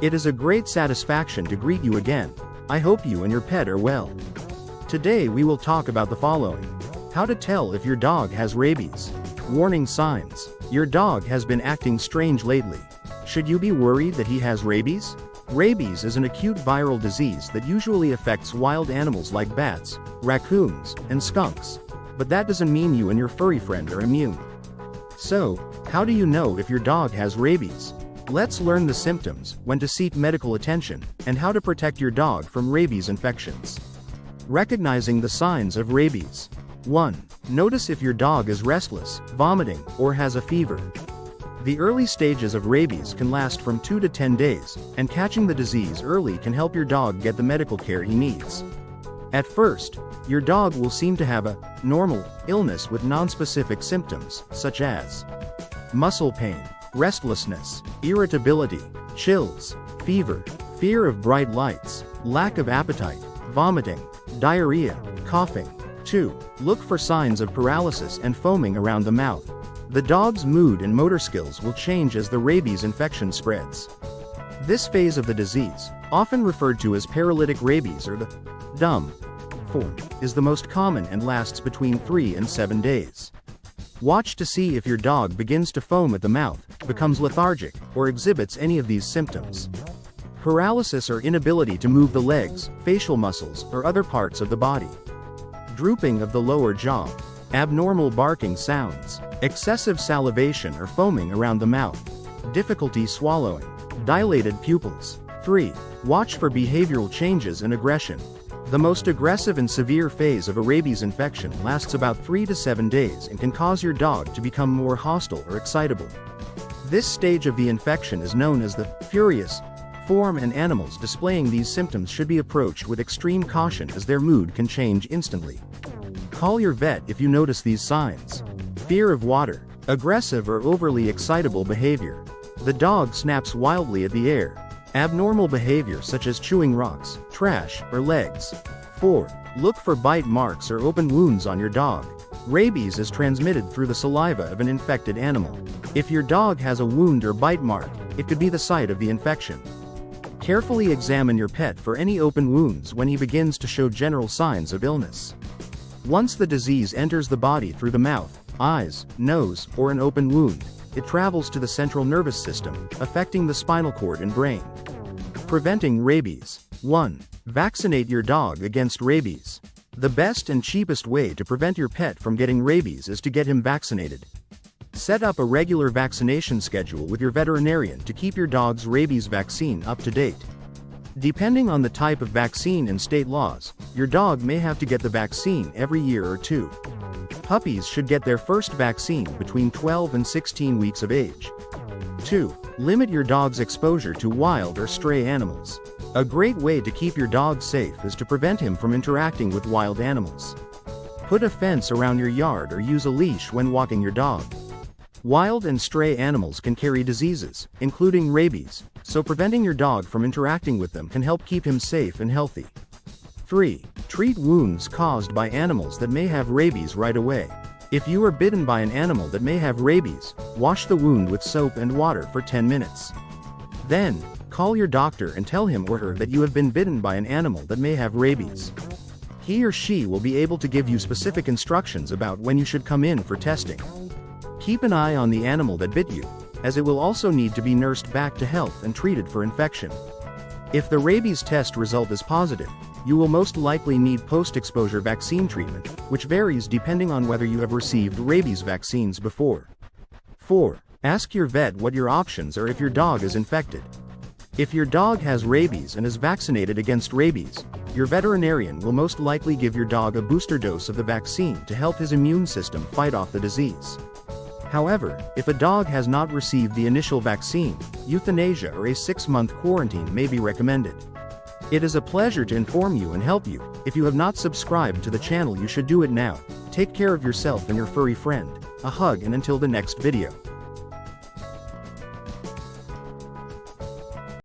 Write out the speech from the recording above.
It is a great satisfaction to greet you again. I hope you and your pet are well. Today we will talk about the following. How to tell if your dog has rabies. Warning signs. Your dog has been acting strange lately. Should you be worried that he has rabies? Rabies is an acute viral disease that usually affects wild animals like bats, raccoons, and skunks. But that doesn't mean you and your furry friend are immune. So, how do you know if your dog has rabies? Let's learn the symptoms, when to seek medical attention, and how to protect your dog from rabies infections. Recognizing the signs of rabies. 1. Notice if your dog is restless, vomiting, or has a fever. The early stages of rabies can last from 2 to 10 days, and catching the disease early can help your dog get the medical care he needs. At first, your dog will seem to have a normal illness with nonspecific symptoms, such as muscle pain, restlessness, irritability, chills, fever, fear of bright lights, lack of appetite, vomiting, diarrhea, coughing. 2. Look for signs of paralysis and foaming around the mouth. The dog's mood and motor skills will change as the rabies infection spreads. This phase of the disease, often referred to as paralytic rabies or the dumb form, is the most common and lasts between 3 and 7 days. Watch to see if your dog begins to foam at the mouth, becomes lethargic, or exhibits any of these symptoms. Paralysis or inability to move the legs, facial muscles, or other parts of the body. Drooping of the lower jaw. Abnormal barking sounds. Excessive salivation or foaming around the mouth. Difficulty swallowing. Dilated pupils. 3. Watch for behavioral changes and aggression. The most aggressive and severe phase of a rabies infection lasts about 3 to 7 days and can cause your dog to become more hostile or excitable. This stage of the infection is known as the furious form, and animals displaying these symptoms should be approached with extreme caution as their mood can change instantly. Call your vet if you notice these signs. Fear of water. Aggressive or overly excitable behavior. The dog snaps wildly at the air. Abnormal behavior such as chewing rocks, trash, or legs. 4. Look for bite marks or open wounds on your dog. Rabies is transmitted through the saliva of an infected animal. If your dog has a wound or bite mark, it could be the site of the infection. Carefully examine your pet for any open wounds when he begins to show general signs of illness. Once the disease enters the body through the mouth, eyes, nose, or an open wound, it travels to the central nervous system, affecting the spinal cord and brain. Preventing rabies. 1. Vaccinate your dog against rabies. The best and cheapest way to prevent your pet from getting rabies is to get him vaccinated. Set up a regular vaccination schedule with your veterinarian to keep your dog's rabies vaccine up to date. Depending on the type of vaccine and state laws, your dog may have to get the vaccine every year or 2. Puppies should get their first vaccine between 12 and 16 weeks of age. 2. Limit your dog's exposure to wild or stray animals. A great way to keep your dog safe is to prevent him from interacting with wild animals. Put a fence around your yard or use a leash when walking your dog. Wild and stray animals can carry diseases, including rabies, so preventing your dog from interacting with them can help keep him safe and healthy. 3. Treat wounds caused by animals that may have rabies right away. If you are bitten by an animal that may have rabies, wash the wound with soap and water for 10 minutes. Then, call your doctor and tell him or her that you have been bitten by an animal that may have rabies. He or she will be able to give you specific instructions about when you should come in for testing. Keep an eye on the animal that bit you, as it will also need to be nursed back to health and treated for infection. If the rabies test result is positive, you will most likely need post-exposure vaccine treatment, which varies depending on whether you have received rabies vaccines before. 4. Ask your vet what your options are if your dog is infected. If your dog has rabies and is vaccinated against rabies, your veterinarian will most likely give your dog a booster dose of the vaccine to help his immune system fight off the disease. However, if a dog has not received the initial vaccine, euthanasia or a 6-month quarantine may be recommended. It is a pleasure to inform you and help you. If you have not subscribed to the channel, you should do it now. Take care of yourself and your furry friend. A hug, and until the next video.